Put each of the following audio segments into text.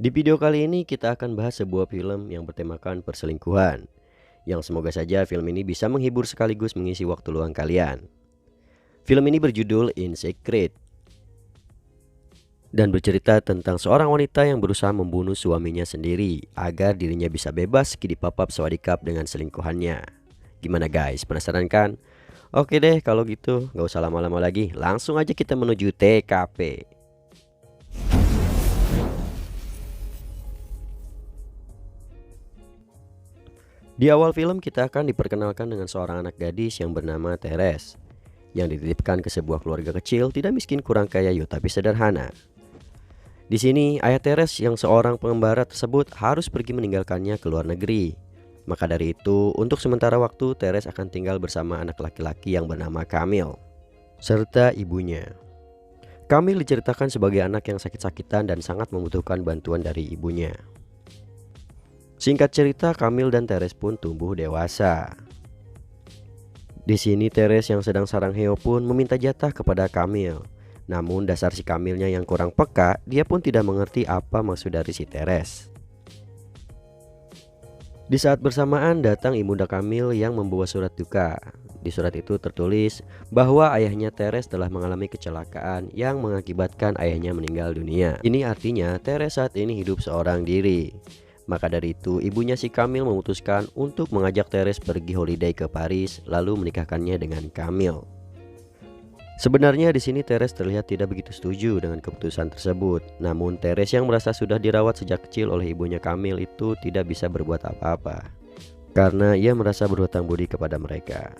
Di video kali ini kita akan bahas sebuah film yang bertemakan perselingkuhan. Yang semoga saja film ini bisa menghibur sekaligus mengisi waktu luang kalian. Film ini berjudul In Secret dan bercerita tentang seorang wanita yang berusaha membunuh suaminya sendiri agar dirinya bisa bebas kidipapap sawadikap dengan selingkuhannya. Gimana guys, penasaran kan? Oke deh, kalau gitu gak usah lama-lama lagi, langsung aja kita menuju TKP. Di awal film kita akan diperkenalkan dengan seorang anak gadis yang bernama Teres, yang dititipkan ke sebuah keluarga kecil tidak miskin kurang kaya tapi sederhana. Di sini ayah Teres yang seorang pengembara tersebut harus pergi meninggalkannya ke luar negeri. Maka dari itu untuk sementara waktu Teres akan tinggal bersama anak laki-laki yang bernama Kamil serta ibunya. Kamil diceritakan sebagai anak yang sakit-sakitan dan sangat membutuhkan bantuan dari ibunya. Singkat cerita, Kamil dan Teres pun tumbuh dewasa. Di sini Teres yang sedang sarang heo pun meminta jatah kepada Kamil. Namun dasar si Kamilnya yang kurang peka, dia pun tidak mengerti apa maksud dari si Teres. Di saat bersamaan datang ibunda Kamil yang membawa surat duka. Di surat itu tertulis bahwa ayahnya Teres telah mengalami kecelakaan yang mengakibatkan ayahnya meninggal dunia. Ini artinya Teres saat ini hidup seorang diri. Maka dari itu ibunya si Kamil memutuskan untuk mengajak Teres pergi holiday ke Paris lalu menikahkannya dengan Kamil. Sebenarnya di sini Teres terlihat tidak begitu setuju dengan keputusan tersebut. Namun Teres yang merasa sudah dirawat sejak kecil oleh ibunya Kamil itu tidak bisa berbuat apa-apa karena ia merasa berhutang budi kepada mereka.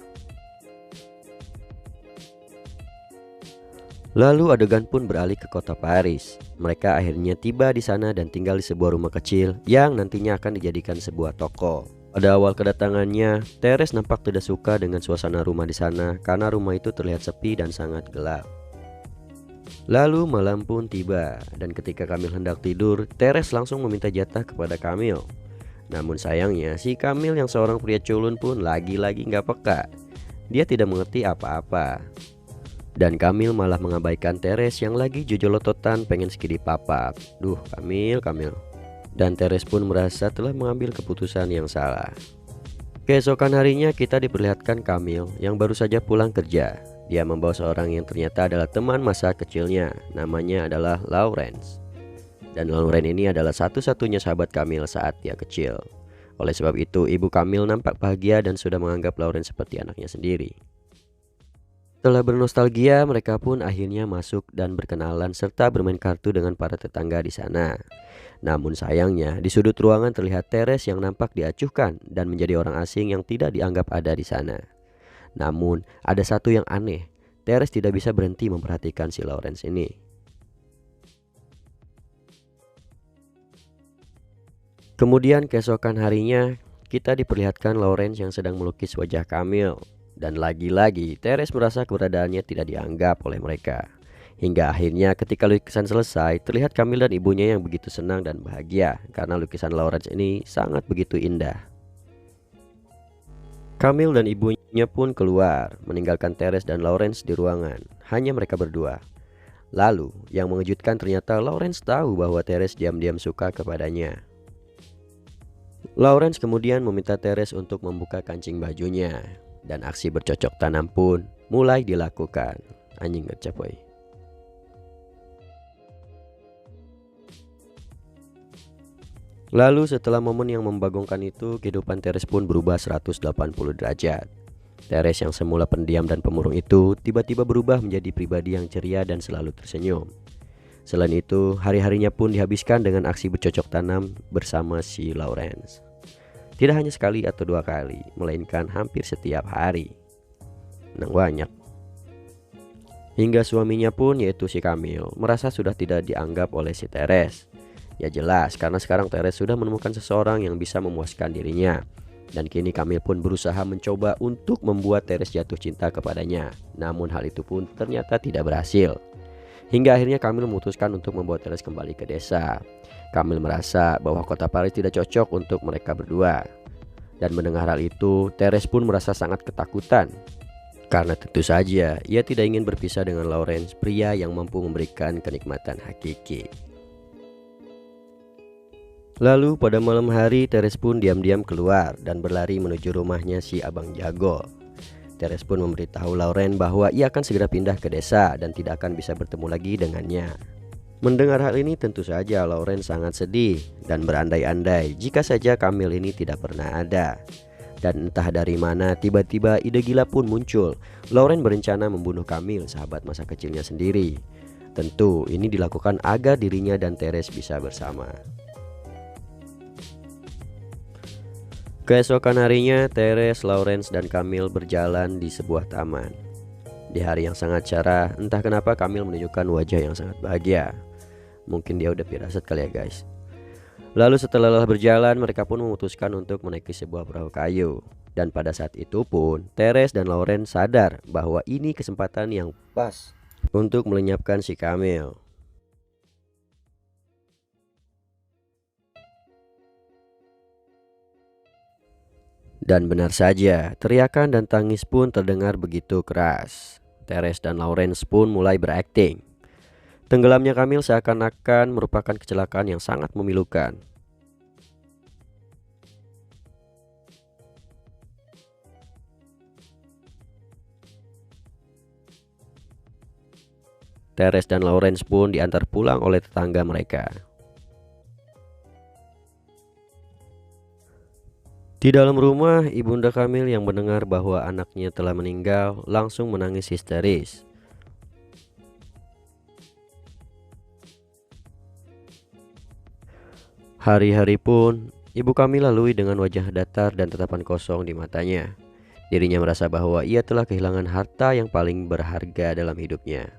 Lalu adegan pun beralih ke kota Paris. Mereka akhirnya tiba di sana dan tinggal di sebuah rumah kecil yang nantinya akan dijadikan sebuah toko. Pada awal kedatangannya, Teres nampak tidak suka dengan suasana rumah di sana karena rumah itu terlihat sepi dan sangat gelap. Lalu malam pun tiba dan ketika Kamil hendak tidur, Teres langsung meminta jatah kepada Kamil. Namun sayangnya si Kamil yang seorang pria culun pun lagi-lagi nggak peka. Dia tidak mengerti apa-apa. Dan Kamil malah mengabaikan Teres yang lagi jojolototan pengen skidipapap. Duh Kamil. Dan Teres pun merasa telah mengambil keputusan yang salah. Keesokan harinya kita diperlihatkan Kamil yang baru saja pulang kerja. Dia membawa seorang yang ternyata adalah teman masa kecilnya. Namanya adalah Lawrence. Dan Lawrence ini adalah satu-satunya sahabat Kamil saat dia kecil. Oleh sebab itu ibu Kamil nampak bahagia dan sudah menganggap Lawrence seperti anaknya sendiri. Setelah bernostalgia, mereka pun akhirnya masuk dan berkenalan serta bermain kartu dengan para tetangga di sana. Namun sayangnya, di sudut ruangan terlihat Teres yang nampak diacuhkan dan menjadi orang asing yang tidak dianggap ada di sana. Namun, ada satu yang aneh. Teres tidak bisa berhenti memperhatikan si Lawrence ini. Kemudian keesokan harinya, kita diperlihatkan Lawrence yang sedang melukis wajah Kamil. Dan lagi-lagi Teres merasa keberadaannya tidak dianggap oleh mereka. Hingga akhirnya ketika lukisan selesai, terlihat Kamil dan ibunya yang begitu senang dan bahagia karena lukisan Lawrence ini sangat begitu indah. Kamil dan ibunya pun keluar, meninggalkan Teres dan Lawrence di ruangan. Hanya mereka berdua. Lalu yang mengejutkan ternyata Lawrence tahu bahwa Teres diam-diam suka kepadanya. Lawrence kemudian meminta Teres untuk membuka kancing bajunya. Dan aksi bercocok tanam pun mulai dilakukan. Anjing ngecapoy. Lalu setelah momen yang membagongkan itu, kehidupan Teres pun berubah 180 derajat. Teres yang semula pendiam dan pemurung itu tiba-tiba berubah menjadi pribadi yang ceria dan selalu tersenyum. Selain itu, hari-harinya pun dihabiskan dengan aksi bercocok tanam bersama si Lawrence. Tidak hanya sekali atau dua kali, melainkan hampir setiap hari. Nang banyak. Hingga suaminya pun yaitu si Kamil merasa sudah tidak dianggap oleh si Teres. Ya jelas karena sekarang Teres sudah menemukan seseorang yang bisa memuaskan dirinya. Dan kini Kamil pun berusaha mencoba untuk membuat Teres jatuh cinta kepadanya. Namun hal itu pun ternyata tidak berhasil. Hingga akhirnya Kamil memutuskan untuk membawa Teres kembali ke desa. Kamil merasa bahwa kota Paris tidak cocok untuk mereka berdua. Dan mendengar hal itu, Teres pun merasa sangat ketakutan. Karena tentu saja ia tidak ingin berpisah dengan Lawrence, pria yang mampu memberikan kenikmatan hakiki. Lalu pada malam hari Teres pun diam-diam keluar dan berlari menuju rumahnya si Abang Jago. Teres pun memberitahu Lauren bahwa ia akan segera pindah ke desa dan tidak akan bisa bertemu lagi dengannya. Mendengar hal ini tentu saja Lauren sangat sedih dan berandai-andai jika saja Kamil ini tidak pernah ada. Dan entah dari mana tiba-tiba ide gila pun muncul. Lauren berencana membunuh Kamil, sahabat masa kecilnya sendiri. Tentu ini dilakukan agar dirinya dan Teres bisa bersama. Keesokan harinya, Teres, Lawrence, dan Kamil berjalan di sebuah taman. Di hari yang sangat cerah, entah kenapa Kamil menunjukkan wajah yang sangat bahagia. Mungkin dia udah firasat kali ya guys. Lalu setelah lelah berjalan, mereka pun memutuskan untuk menaiki sebuah perahu kayu. Dan pada saat itu pun, Teres dan Lawrence sadar bahwa ini kesempatan yang pas untuk melenyapkan si Kamil. Dan benar saja, teriakan dan tangis pun terdengar begitu keras. Teres dan Lawrence pun mulai berakting. Tenggelamnya Kamil seakan-akan merupakan kecelakaan yang sangat memilukan. Teres dan Lawrence pun diantar pulang oleh tetangga mereka. Di dalam rumah, ibunda Kamil yang mendengar bahwa anaknya telah meninggal langsung menangis histeris. Hari-hari pun, ibu Kamil lalui dengan wajah datar dan tatapan kosong di matanya. Dirinya merasa bahwa ia telah kehilangan harta yang paling berharga dalam hidupnya.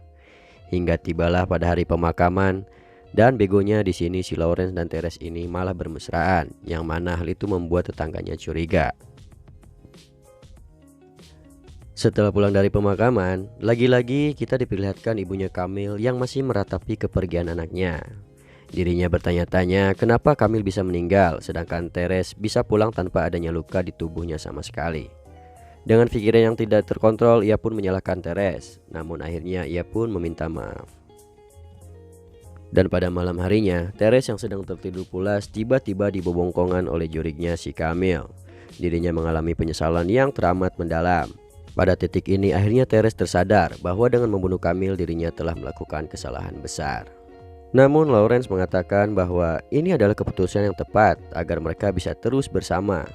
Hingga tibalah pada hari pemakaman. Dan begonya di sini si Lawrence dan Teres ini malah bermesraan, yang mana hal itu membuat tetangganya curiga. Setelah pulang dari pemakaman, lagi-lagi kita diperlihatkan ibunya Kamil yang masih meratapi kepergian anaknya. Dirinya bertanya-tanya kenapa Kamil bisa meninggal, sedangkan Teres bisa pulang tanpa adanya luka di tubuhnya sama sekali. Dengan pikiran yang tidak terkontrol, ia pun menyalahkan Teres, namun akhirnya ia pun meminta maaf. Dan pada malam harinya, Teres yang sedang tertidur pulas tiba-tiba dibobongkongan oleh jurignya si Kamil. Dirinya mengalami penyesalan yang teramat mendalam. Pada titik ini akhirnya Teres tersadar bahwa dengan membunuh Kamil dirinya telah melakukan kesalahan besar. Namun Lawrence mengatakan bahwa ini adalah keputusan yang tepat agar mereka bisa terus bersama.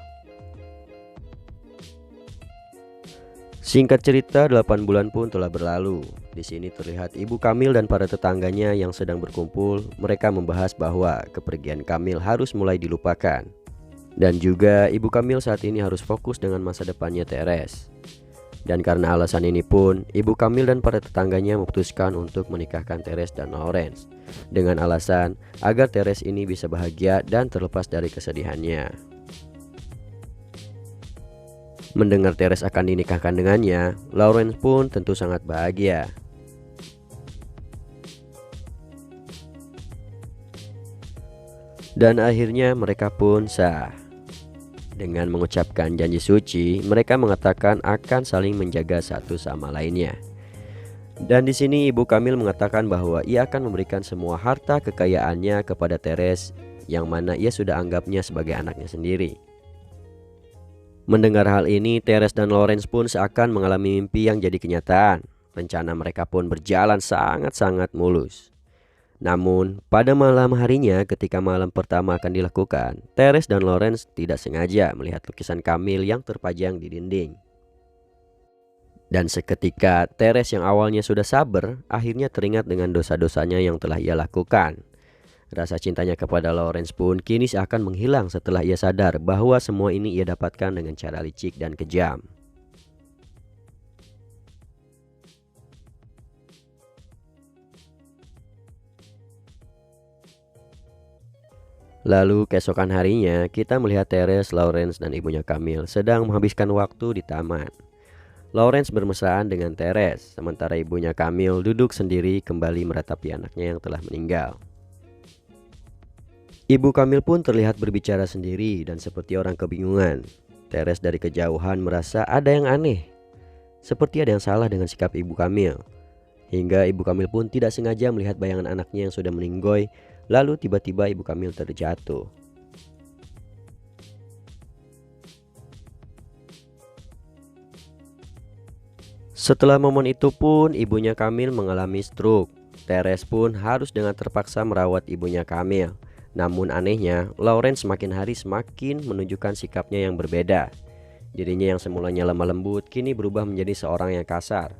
Singkat cerita, 8 bulan pun telah berlalu. Di sini terlihat ibu Kamil dan para tetangganya yang sedang berkumpul. Mereka membahas bahwa kepergian Kamil harus mulai dilupakan. Dan juga ibu Kamil saat ini harus fokus dengan masa depannya Teres. Dan karena alasan ini pun, ibu Kamil dan para tetangganya memutuskan untuk menikahkan Teres dan Lawrence. Dengan alasan agar Teres ini bisa bahagia dan terlepas dari kesedihannya. Mendengar Teres akan dinikahkan dengannya, Lawrence pun tentu sangat bahagia. Dan akhirnya mereka pun sah. Dengan mengucapkan janji suci, mereka mengatakan akan saling menjaga satu sama lainnya. Dan di sini ibu Kamil mengatakan bahwa ia akan memberikan semua harta kekayaannya kepada Teres, yang mana ia sudah anggapnya sebagai anaknya sendiri. Mendengar hal ini, Teres dan Lawrence pun seakan mengalami mimpi yang jadi kenyataan. Rencana mereka pun berjalan sangat-sangat mulus. Namun, pada malam harinya ketika malam pertama akan dilakukan, Teres dan Lawrence tidak sengaja melihat lukisan Kamil yang terpajang di dinding. Dan seketika, Teres yang awalnya sudah sabar, akhirnya teringat dengan dosa-dosanya yang telah ia lakukan. Rasa cintanya kepada Lawrence pun kini seakan menghilang setelah ia sadar bahwa semua ini ia dapatkan dengan cara licik dan kejam. Lalu keesokan harinya kita melihat Teres, Lawrence, dan ibunya Kamil sedang menghabiskan waktu di taman. Lawrence bermesraan dengan Teres, sementara ibunya Kamil duduk sendiri kembali meratapi anaknya yang telah meninggal. Ibu Kamil pun terlihat berbicara sendiri dan seperti orang kebingungan. Teres dari kejauhan merasa ada yang aneh. Seperti ada yang salah dengan sikap ibu Kamil. Hingga ibu Kamil pun tidak sengaja melihat bayangan anaknya yang sudah meninggoy. Lalu tiba-tiba ibu Kamil terjatuh. Setelah momen itu pun ibunya Kamil mengalami stroke. Teres pun harus dengan terpaksa merawat ibunya Kamil. Namun anehnya, Lawrence semakin hari semakin menunjukkan sikapnya yang berbeda. Dirinya yang semulanya lemah lembut kini berubah menjadi seorang yang kasar.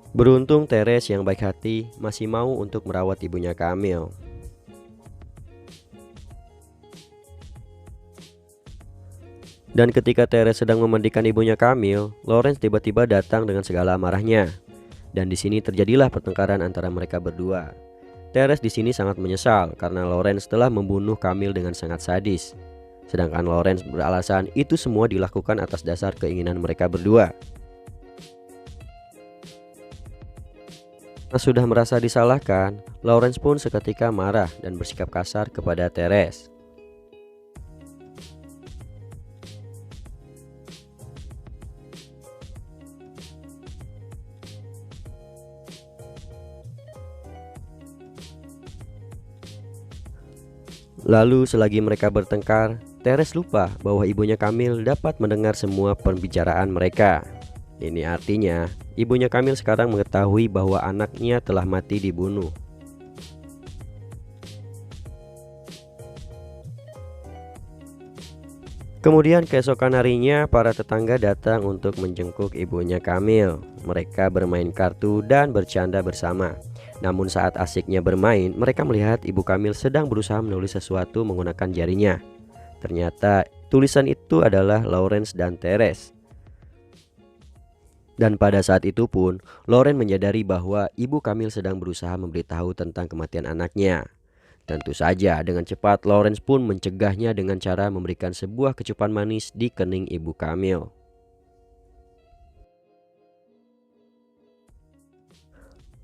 Beruntung Teres yang baik hati masih mau untuk merawat ibunya Kamil. Dan ketika Teres sedang memandikan ibunya Kamil, Lawrence tiba-tiba datang dengan segala amarahnya. Dan di sini terjadilah pertengkaran antara mereka berdua. Teres di sini sangat menyesal karena Lawrence telah membunuh Kamil dengan sangat sadis. Sedangkan Lawrence beralasan itu semua dilakukan atas dasar keinginan mereka berdua. Karena sudah merasa disalahkan, Lawrence pun seketika marah dan bersikap kasar kepada Teres. Lalu selagi mereka bertengkar, Teres lupa bahwa ibunya Kamil dapat mendengar semua pembicaraan mereka. Ini artinya ibunya Kamil sekarang mengetahui bahwa anaknya telah mati dibunuh. Kemudian keesokan harinya para tetangga datang untuk menjenguk ibunya Kamil. Mereka bermain kartu dan bercanda bersama. Namun saat asiknya bermain, mereka melihat ibu Kamil sedang berusaha menulis sesuatu menggunakan jarinya. Ternyata tulisan itu adalah Lawrence dan Teres. Dan pada saat itu pun, Lawrence menyadari bahwa ibu Kamil sedang berusaha memberitahu tentang kematian anaknya. Tentu saja dengan cepat Lawrence pun mencegahnya dengan cara memberikan sebuah kecupan manis di kening ibu Kamil.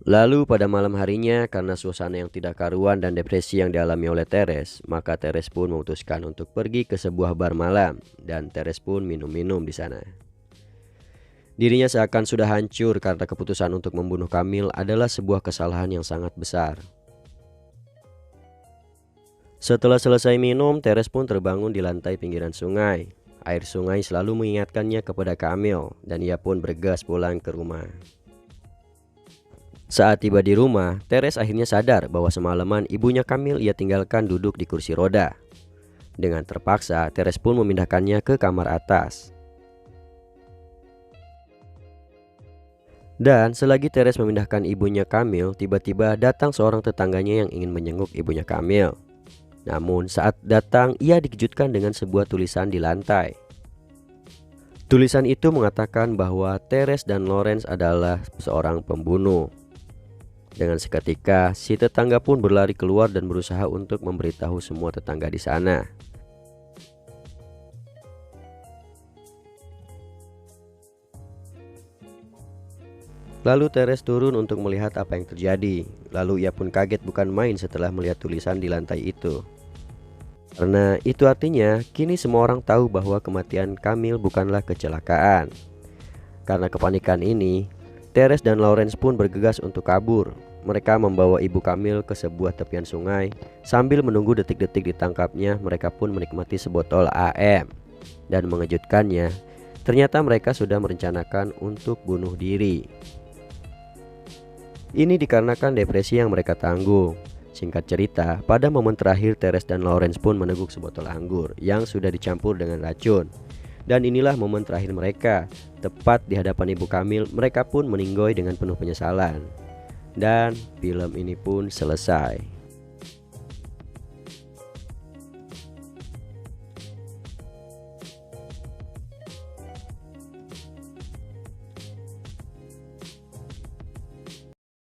Lalu pada malam harinya, karena suasana yang tidak karuan dan depresi yang dialami oleh Teres, maka Teres pun memutuskan untuk pergi ke sebuah bar malam dan Teres pun minum-minum di sana. Dirinya seakan sudah hancur karena keputusan untuk membunuh Kamil adalah sebuah kesalahan yang sangat besar. Setelah selesai minum, Teres pun terbangun di lantai pinggiran sungai. Air sungai selalu mengingatkannya kepada Kamil dan ia pun bergegas pulang ke rumah. Saat tiba di rumah, Teres akhirnya sadar bahwa semalaman ibunya Kamil ia tinggalkan duduk di kursi roda. Dengan terpaksa, Teres pun memindahkannya ke kamar atas. Dan selagi Teres memindahkan ibunya Kamil, tiba-tiba datang seorang tetangganya yang ingin menjenguk ibunya Kamil. Namun saat datang, ia dikejutkan dengan sebuah tulisan di lantai. Tulisan itu mengatakan bahwa Teres dan Lawrence adalah seorang pembunuh. Dengan seketika, si tetangga pun berlari keluar dan berusaha untuk memberitahu semua tetangga di sana. Lalu Teres turun untuk melihat apa yang terjadi. Lalu ia pun kaget bukan main setelah melihat tulisan di lantai itu. Karena itu artinya kini semua orang tahu bahwa kematian Kamil bukanlah kecelakaan. Karena kepanikan ini, Teres dan Lawrence pun bergegas untuk kabur. Mereka membawa ibu Kamil ke sebuah tepian sungai. Sambil menunggu detik-detik ditangkapnya, mereka pun menikmati sebotol AM. Dan mengejutkannya, ternyata mereka sudah merencanakan untuk bunuh diri. Ini dikarenakan depresi yang mereka tanggung. Singkat cerita, pada momen terakhir Teres dan Lawrence pun meneguk sebotol anggur yang sudah dicampur dengan racun. Dan inilah momen terakhir mereka. Tepat di hadapan ibu Kamil, mereka pun meninggoy dengan penuh penyesalan. Dan film ini pun selesai.